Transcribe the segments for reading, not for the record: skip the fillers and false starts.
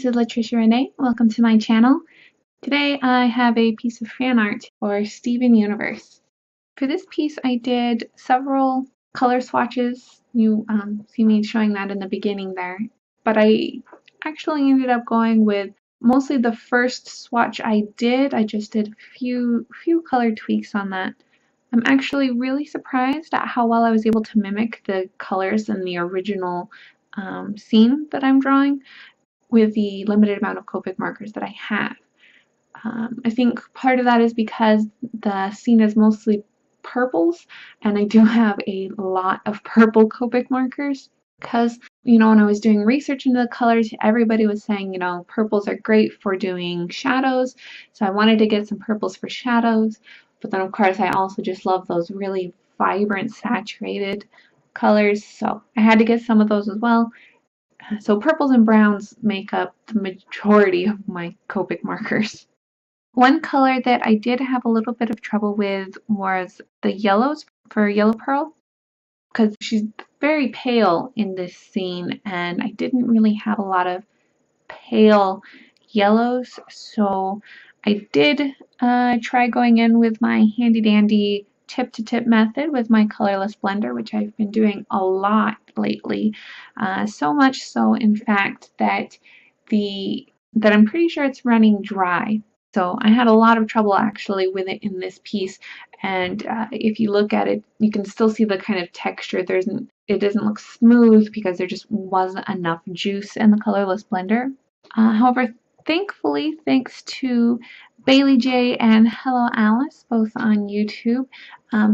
is Latricia Renee. Welcome to my channel. Today I have a piece of fan art for Steven Universe. For this piece I did several color swatches. You see me showing that in the beginning there. But I actually ended up going with mostly the first swatch I did. I just did a few color tweaks on that. I'm actually really surprised at how well I was able to mimic the colors in the original scene that I'm drawing with the limited amount of Copic markers that I have. I think part of that is because the scene is mostly purples, and I do have a lot of purple Copic markers because, when I was doing research into the colors, everybody was saying, purples are great for doing shadows, so I wanted to get some purples for shadows, but then of course I also just love those really vibrant saturated colors, so I had to get some of those as well. So purples and browns make up the majority of my Copic markers. One color that I did have a little bit of trouble with was the yellows for Yellow Pearl, because she's very pale in this scene and I didn't really have a lot of pale yellows, so I did try going in with my handy dandy tip-to-tip method with my colorless blender, which I've been doing a lot lately. So much so, in fact, that I'm pretty sure it's running dry. So I had a lot of trouble actually with it in this piece, and if you look at it, you can still see the kind of texture. It doesn't look smooth because there just wasn't enough juice in the colorless blender. However, thankfully, thanks to Bailey J and Hello Alice, both on YouTube,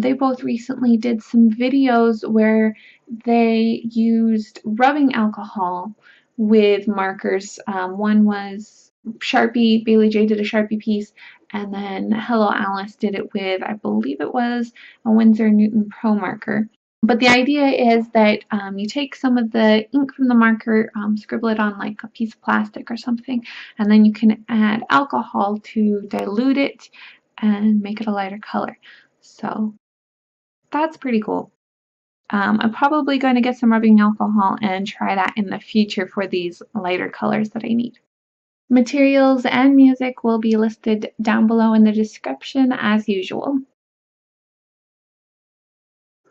they both recently did some videos where they used rubbing alcohol with markers. One was Sharpie, Bailey J did a Sharpie piece, and then Hello Alice did it with, I believe it was a Winsor Newton Pro marker. But the idea is that you take some of the ink from the marker, scribble it on like a piece of plastic or something, and then you can add alcohol to dilute it and make it a lighter color. So that's pretty cool. I'm probably going to get some rubbing alcohol and try that in the future for these lighter colors that I need. Materials and music will be listed down below in the description as usual.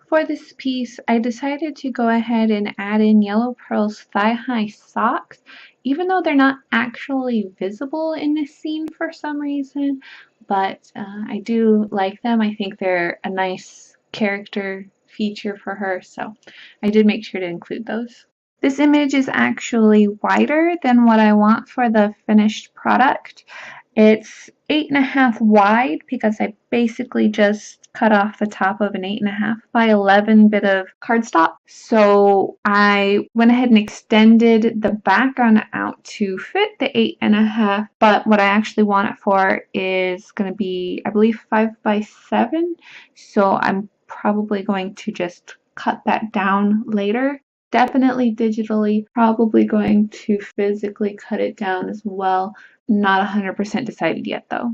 For this piece, I decided to go ahead and add in Yellow Pearl's thigh-high socks, even though they're not actually visible in this scene for some reason, but I do like them. I think they're a nice character feature for her, so I did make sure to include those. This image is actually wider than what I want for the finished product. It's 8.5 wide because I basically just cut off the top of an 8.5 by 11 bit of cardstock. So I went ahead and extended the background out to fit the 8.5, but what I actually want it for is going to be, I believe, 5 by 7. So I'm probably going to just cut that down later. Definitely digitally, probably going to physically cut it down as well. Not 100% decided yet though.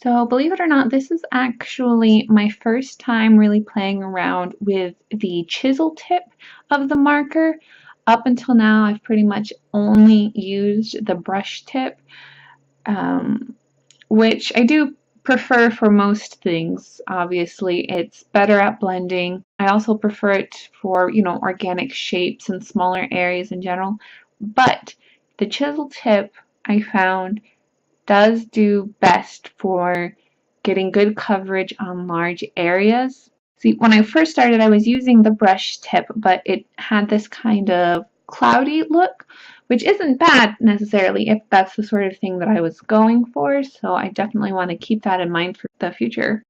So believe it or not, this is actually my first time really playing around with the chisel tip of the marker. Up until now, I've pretty much only used the brush tip, which I do prefer for most things. Obviously, it's better at blending. I also prefer it for, organic shapes and smaller areas in general. But the chisel tip, I found, does do best for getting good coverage on large areas. See, when I first started, I was using the brush tip, but it had this kind of cloudy look, which isn't bad necessarily if that's the sort of thing that I was going for, so I definitely want to keep that in mind for the future.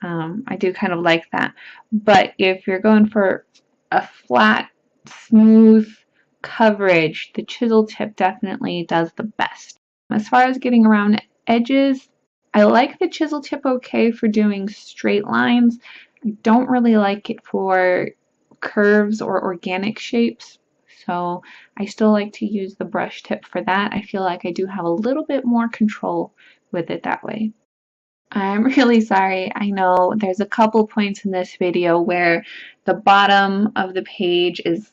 I do kind of like that. But if you're going for a flat, smooth coverage, the chisel tip definitely does the best. As far as getting around edges, I like the chisel tip okay for doing straight lines. I don't really like it for curves or organic shapes, so I still like to use the brush tip for that. I feel like I do have a little bit more control with it that way. I'm really sorry. I know there's a couple points in this video where the bottom of the page is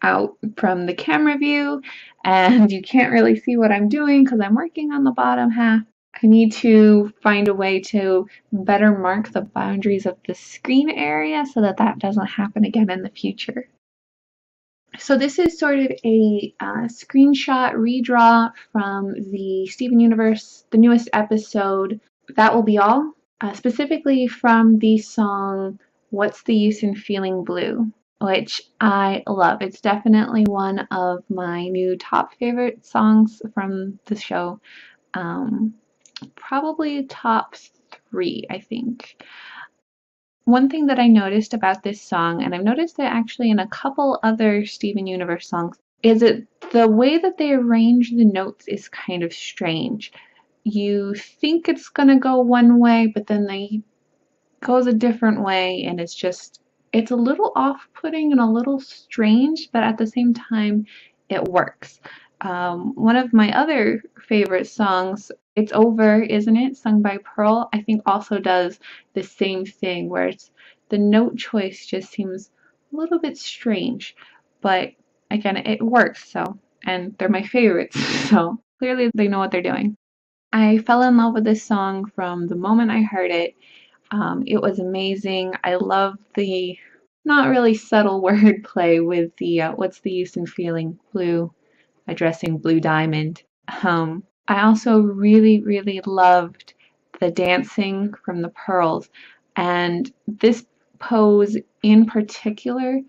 out from the camera view, and you can't really see what I'm doing because I'm working on the bottom half. I need to find a way to better mark the boundaries of the screen area so that that doesn't happen again in the future. So this is sort of a screenshot redraw from the Steven Universe, the newest episode. That will be all, specifically from the song What's the Use in Feeling Blue, which I love. It's definitely one of my new top favorite songs from the show. Probably top 3, I think. One thing that I noticed about this song, and I've noticed it actually in a couple other Steven Universe songs, is that the way that they arrange the notes is kind of strange. You think it's gonna go one way, but then they goes a different way, and it's a little off-putting and a little strange, but at the same time, it works. One of my other favorite songs, It's Over, Isn't It?, sung by Pearl, I think also does the same thing, where the note choice just seems a little bit strange, but again, it works, and they're my favorites, so clearly they know what they're doing. I fell in love with this song from the moment I heard it. It was amazing. I love the not really subtle wordplay with the what's the use in feeling blue, addressing Blue Diamond. I also really, really loved the dancing from the pearls, and this pose in particular,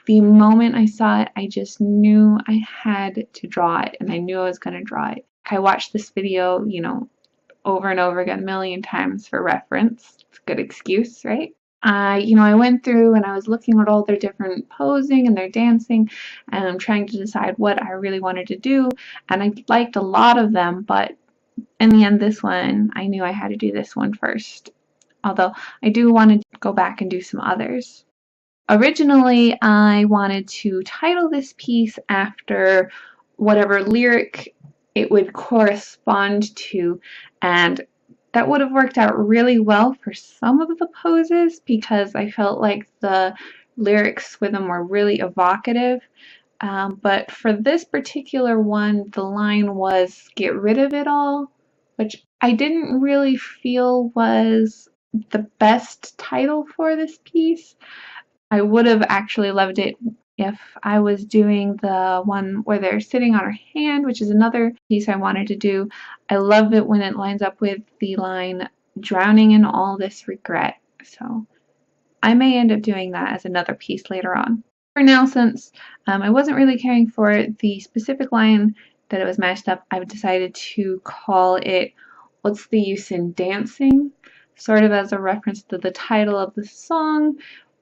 the moment I saw it, I just knew I had to draw it, and I knew I was going to draw it. I watched this video, over and over again, a million times for reference. It's a good excuse, right? I went through and I was looking at all their different posing and their dancing, and I'm trying to decide what I really wanted to do, and I liked a lot of them, but in the end, this one, I knew I had to do this one first, although I do want to go back and do some others. Originally, I wanted to title this piece after whatever lyric it would correspond to, and that would have worked out really well for some of the poses because I felt like the lyrics with them were really evocative. But for this particular one, the line was "get rid of it all," which I didn't really feel was the best title for this piece. I would have actually loved it if I was doing the one where they're sitting on her hand, which is another piece I wanted to do. I love it when it lines up with the line, "drowning in all this regret." So I may end up doing that as another piece later on. For now, since I wasn't really caring for the specific line that it was matched up, I've decided to call it "What's the Use in Dancing?" sort of as a reference to the title of the song,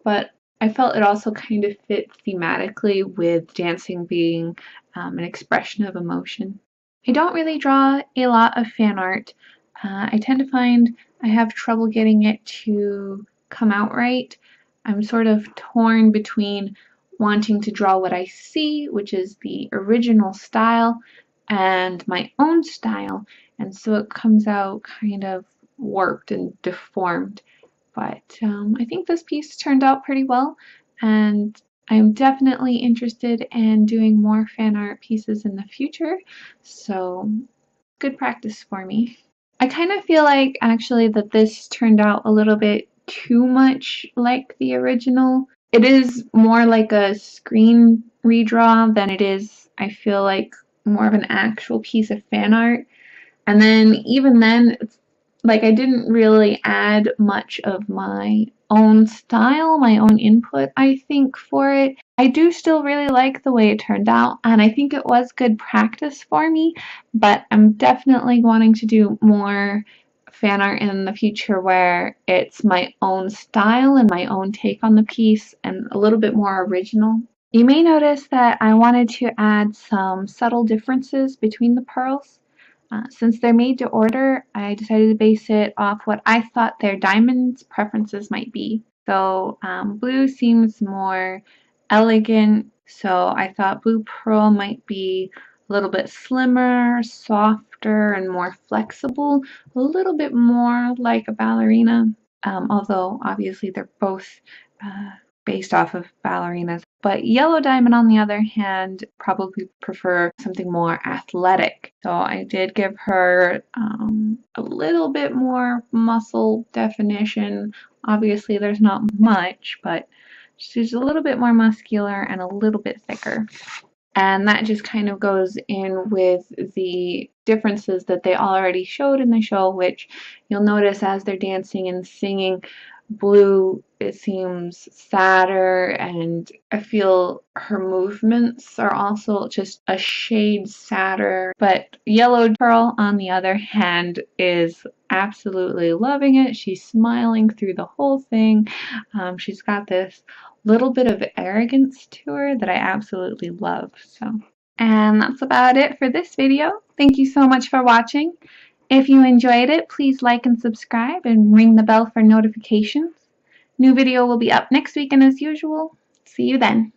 but I felt it also kind of fit thematically with dancing being an expression of emotion. I don't really draw a lot of fan art. I tend to find I have trouble getting it to come out right. I'm sort of torn between wanting to draw what I see, which is the original style, and my own style, and so it comes out kind of warped and deformed. But I think this piece turned out pretty well, and I'm definitely interested in doing more fan art pieces in the future, so good practice for me. I kind of feel like actually that this turned out a little bit too much like the original. It is more like a screen redraw than it is, I feel like, more of an actual piece of fan art. And then even then, it's like I didn't really add much of my own style, my own input, I think, for it. I do still really like the way it turned out, and I think it was good practice for me, but I'm definitely wanting to do more fan art in the future where it's my own style and my own take on the piece and a little bit more original. You may notice that I wanted to add some subtle differences between the pearls. Since they're made to order, I decided to base it off what I thought their diamonds preferences might be. So blue seems more elegant, so I thought blue pearl might be a little bit slimmer, softer, and more flexible, a little bit more like a ballerina, although obviously they're both based off of ballerinas. But Yellow Diamond, on the other hand, probably prefer something more athletic. So I did give her a little bit more muscle definition. Obviously, there's not much, but she's a little bit more muscular and a little bit thicker. And that just kind of goes in with the differences that they already showed in the show, which you'll notice as they're dancing and singing. Blue, it seems sadder, and I feel her movements are also just a shade sadder. But Yellow Pearl, on the other hand, is absolutely loving it. She's smiling through the whole thing. She's got this little bit of arrogance to her that I absolutely love. And that's about it for this video. Thank you so much for watching. If you enjoyed it, please like and subscribe and ring the bell for notifications. New video will be up next week, and as usual, see you then.